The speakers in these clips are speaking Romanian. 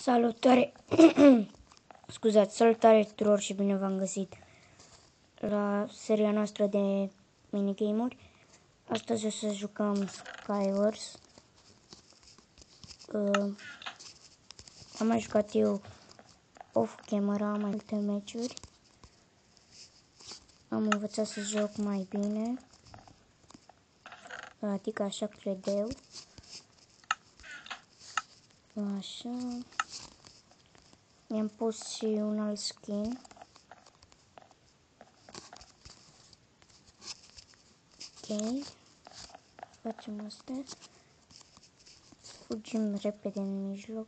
Salutare! Scuzați, salutare tuturor și bine v-am găsit la seria noastră de minigame-uri. Astăzi o să jucăm Skywars. Am mai jucat eu off-camera mai multe meciuri. Am învățat să joc mai bine. Adică așa cred eu. Așa. Mi-am pus și un alt skin. Ok. Facem asta. Fugim repede în mijloc.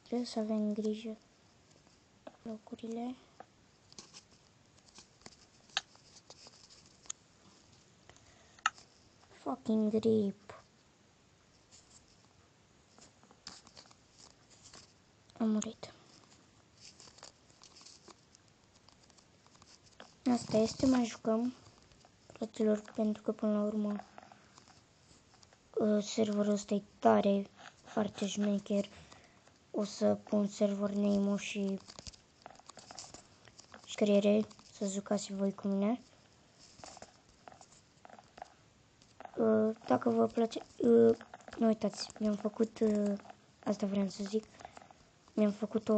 Trebuie să avem grijă locurile. Fucking grip. Am murit. Asta este, mai jucăm, fraților, pentru că până la urmă serverul ăsta e tare, foarte șmecher. O să pun server name-ul și scriere să jucați voi cu mine. Dacă vă place, nu uitați, mi-am făcut, asta vreau să zic, mi-am făcut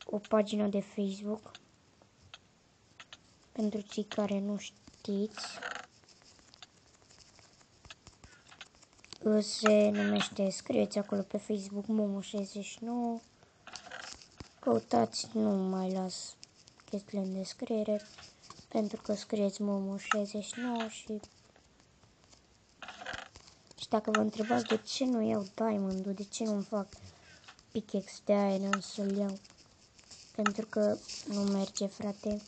o pagină de Facebook. Pentru cei care nu știți, se numește, scrieți acolo pe Facebook Momo69. Căutați, nu mai las chestiile în descriere, pentru că scrieți Momo69 și dacă vă întrebați de ce nu iau diamond-ul, de ce nu-mi fac pickaxe de iron să-l iau, pentru că nu merge, frate.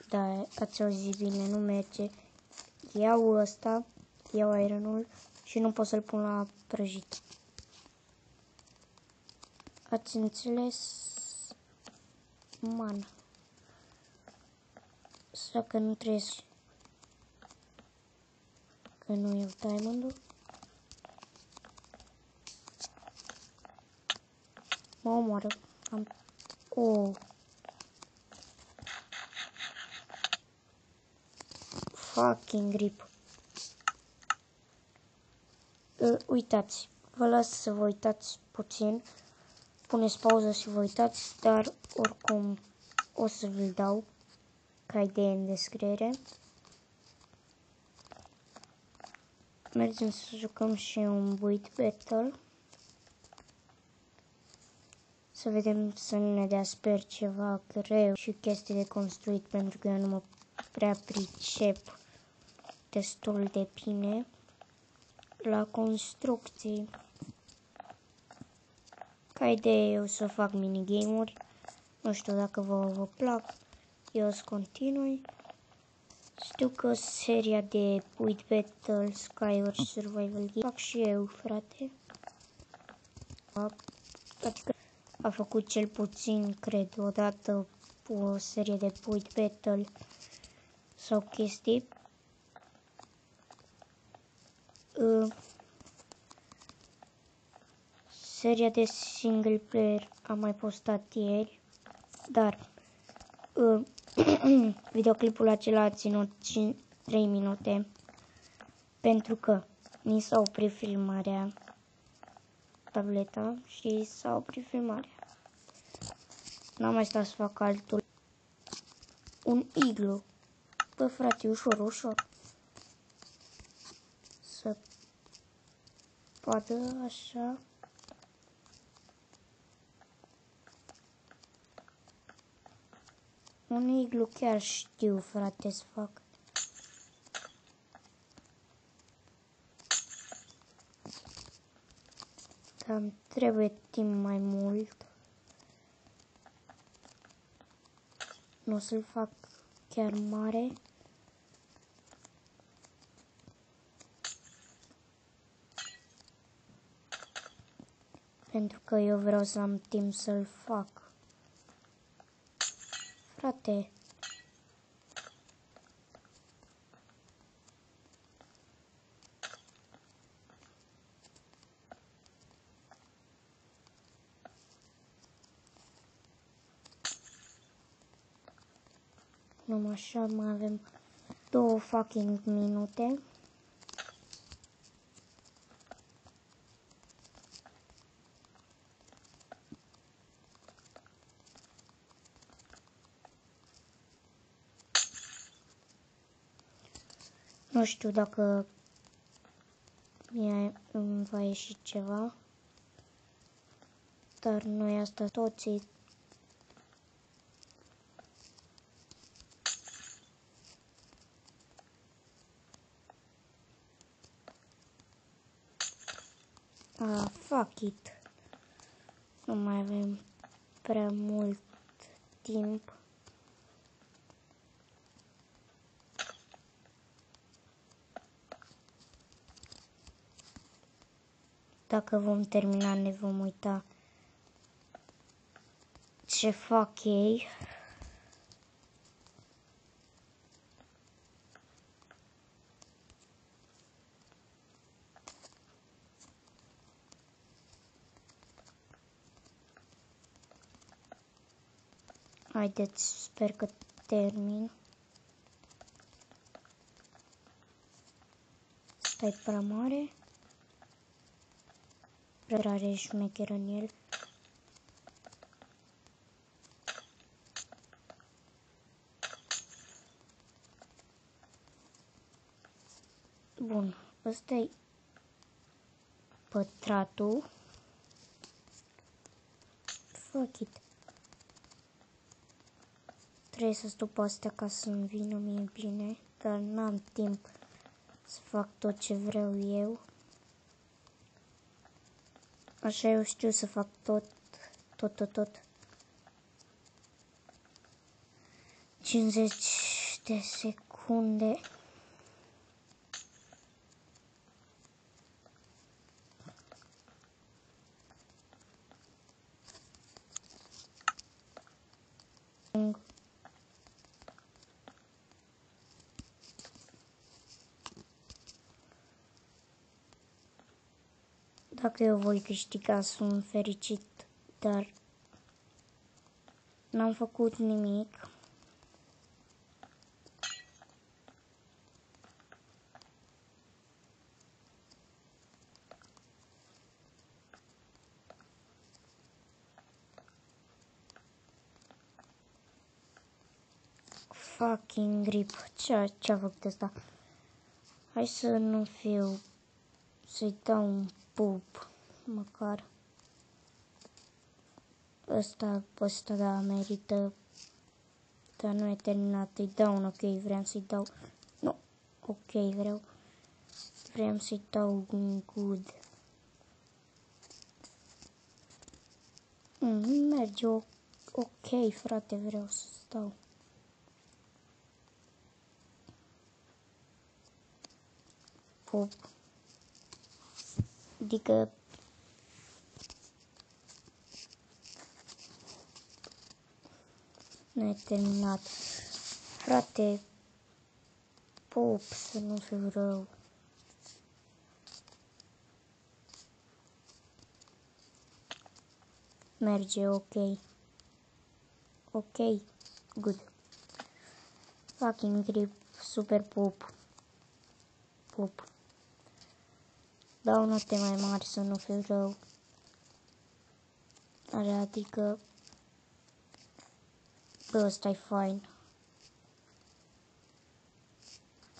Da, ați auzit bine, nu merge. Iau ăsta, iau ironul și nu pot să-l pun la prăjit. Ați înțeles? Man. Sau că nu trebuie să... Că nu iau diamond-ul. Mă omoară. Am... Oh. Fucking grip. Uitați, vă las să vă uitați puțin. Puneți pauză și vă uitați, dar oricum o să vi-l dau ca idee în descriere. Mergem să jucăm și un build battle. Să vedem să nu ne dea, sper, ceva greu și chestii de construit, pentru că eu nu mă prea pricep destul de bine la construcții. Ca idee eu să fac minigame-uri. Nu știu dacă vă plac. Eu o să continui. Știu că seria de Build Battle, Skywars Survival fac și eu, frate. Adică a făcut cel puțin, cred, odată o serie de Build Battle sau chestii. Seria de single player am mai postat ieri, dar videoclipul acela a ținut 3 minute pentru că ni s-a oprit filmarea, tableta, și s-a oprit filmarea. N-am mai stat să fac altul. Un iglu. Bă, frate, ușor, ușor. Să poată așa. Un iglu chiar știu, frate, să fac. Dar îmi trebuie timp mai mult. Nu o să-l fac chiar mare. Pentru că eu vreau să am timp să-l fac. Frate. Numai așa, mai avem 2 fucking minute. Nu știu dacă îmi va ieși ceva, dar noi asta toții. Fuck it. Nu mai avem prea mult timp. Dacă vom termina, ne vom uita ce fac ei. Haideți, sper că termin. Asta e prea mare. Prea are șmecher în el. Bun, ăsta e pătratul. Fuck it. Trebuie să stup astea ca să-mi vină mie bine, dar n-am timp să fac tot ce vreau eu. Așa eu știu să fac tot. 50 de secunde. Dacă eu voi câștiga, sunt fericit, dar n-am făcut nimic. Fucking grip. Ce-a făcut ăsta? Hai să nu fiu... Să-i dau un pup, măcar. Ăsta da, merită. Dar nu e terminat. Îi dau un ok, vreau să-i dau... Nu, ok, vreau să-i dau un good. Merge ok, frate, vreau să stau. Pup. Adică... Nu e terminat. Frate, pup, să nu fiu rău. Merge, ok. Ok, good. Fucking grip, super pup. Dau note mai mari să nu fiu rău. Adică... Bă, ăsta e fain.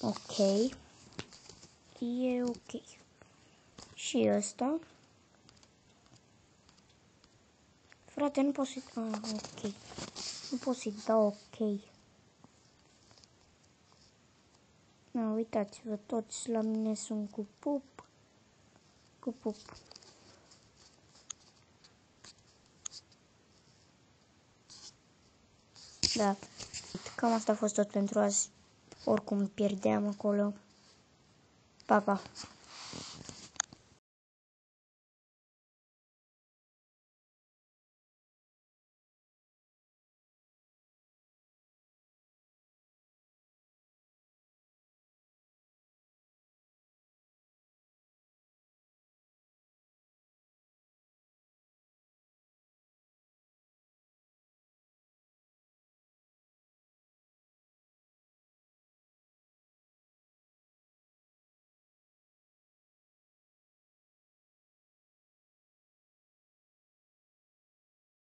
Ok. E ok. Și ăsta. Frate, nu pot să-i... ok. Nu pot să-i dau ok. Na, uitați-vă, toți la mine sunt cu pup. Da. Cam asta a fost tot pentru azi. Oricum pierdeam acolo. Pa, pa.